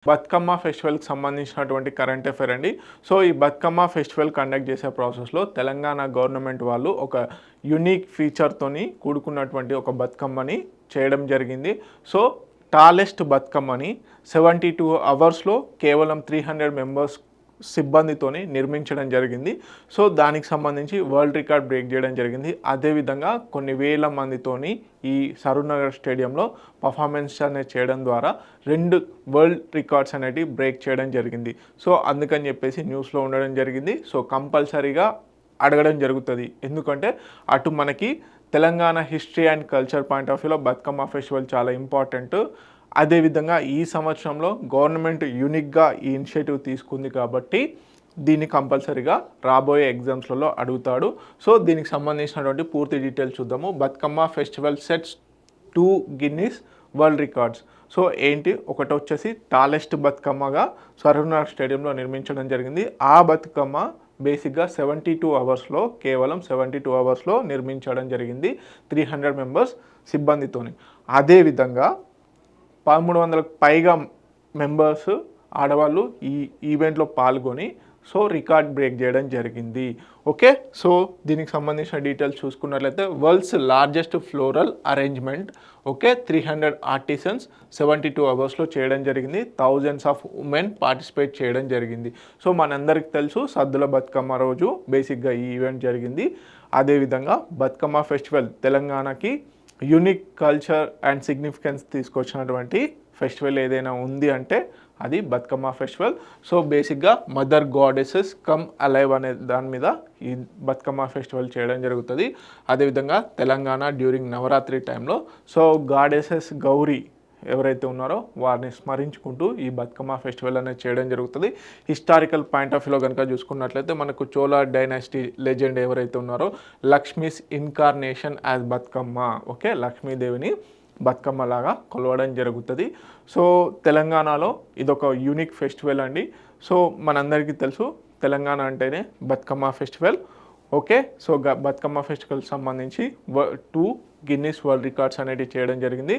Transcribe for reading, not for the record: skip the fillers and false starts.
బతుకమ్మ ఫెస్టివల్కి సంబంధించినటువంటి current affair అండి. సో ఈ బతుకమ్మ ఫెస్టివల్ కండక్ట్ చేసే ప్రాసెస్లో తెలంగాణ గవర్నమెంట్ వాళ్ళు ఒక యూనిక్ ఫీచర్తోని కూడుకున్నటువంటి ఒక బతుకమ్మని చేయడం జరిగింది. సో టాలెస్ట్ బతుకమ్మని 72 అవర్స్లో కేవలం 300 మెంబర్స్ సిబ్బందితోని నిర్మించడం జరిగింది. సో దానికి సంబంధించి వరల్డ్ రికార్డ్ బ్రేక్ చేయడం జరిగింది. అదేవిధంగా కొన్ని వేల మందితోని ఈ సరూర్నగర్ స్టేడియంలో పర్ఫార్మెన్స్ అనేది చేయడం ద్వారా 2 వరల్డ్ రికార్డ్స్ అనేవి బ్రేక్ చేయడం జరిగింది. సో అందుకని చెప్పేసి న్యూస్లో ఉండడం జరిగింది. సో కంపల్సరీగా అడగడం జరుగుతుంది. ఎందుకంటే అటు మనకి Telangana history and culture point of వ్యూలో బతుకమ్మ ఫెస్టివల్ చాలా ఇంపార్టెంట్. అదేవిధంగా ఈ సంవత్సరంలో గవర్నమెంట్ యూనిక్గా ఈ ఇనిషియేటివ్ తీసుకుంది కాబట్టి దీన్ని కంపల్సరీగా రాబోయే ఎగ్జామ్స్లలో అడుగుతాడు. సో దీనికి సంబంధించినటువంటి పూర్తి డీటెయిల్స్ చూద్దాము. Bathukamma festival sets 2 Guinness world records. So ఏంటి, ఒకటి వచ్చేసి టాలెస్ట్ బతుకమ్మగా సరూర్నగర్ స్టేడియంలో నిర్మించడం జరిగింది. ఆ బతుకమ్మ బేసిక్గా 72 అవర్స్లో కేవలం 72 అవర్స్లో నిర్మించడం జరిగింది 300 మెంబర్స్ సిబ్బందితోని. అదేవిధంగా 1300కు పైగా మెంబర్స్ ఆడవాళ్ళు ఈ ఈవెంట్లో పాల్గొని సో రికార్డ్ బ్రేక్ చేయడం జరిగింది. ఓకే, సో దీనికి సంబంధించిన డీటెయిల్స్ చూసుకున్నట్లయితే world's largest floral arrangement. Okay, 300 artisans 72 అవర్స్లో చేయడం జరిగింది. థౌజండ్స్ ఆఫ్ ఉమెన్ పార్టిసిపేట్ చేయడం జరిగింది. సో మనందరికి తెలుసు సద్దుల బతుకమ్మ రోజు బేసిక్గా ఈ ఈవెంట్ జరిగింది. అదేవిధంగా బతుకమ్మ ఫెస్టివల్ తెలంగాణకి యూనిక్ కల్చర్ అండ్ సిగ్నిఫికెన్స్ తీసుకొచ్చినటువంటి ఫెస్టివల్ ఏదైనా ఉంది అంటే అది బతుకమ్మ ఫెస్టివల్. సో బేసిక్గా మదర్ గాడెసెస్ కమ్ అలైవ్ అనే దాని మీద ఈ బతుకమ్మ ఫెస్టివల్ చేయడం జరుగుతుంది. అదేవిధంగా తెలంగాణ డ్యూరింగ్ నవరాత్రి టైంలో సో గాడెసెస్ గౌరీ ఎవరైతే ఉన్నారో వారిని స్మరించుకుంటూ ఈ బతుకమ్మ ఫెస్టివల్ అనేది చేయడం జరుగుతుంది. హిస్టారికల్ పాయింట్ ఆఫ్ వ్యూలో కనుక చూసుకున్నట్లయితే మనకు చోళ డైనాసిటీ లెజెండ్ ఎవరైతే ఉన్నారో Lakshmi's incarnation as Bathukamma. Okay, లక్ష్మీదేవిని బతుకమ్మ లాగా కొలవడం జరుగుతుంది. సో తెలంగాణలో ఇదొక యూనిక్ ఫెస్టివల్ అండి. సో మనందరికీ తెలుసు తెలంగాణ అంటేనే Bathukamma festival. Okay, so Bathukamma festival సంబంధించి 2 గిన్నీస్ వరల్డ్ రికార్డ్స్ అనేవి చేయడం జరిగింది.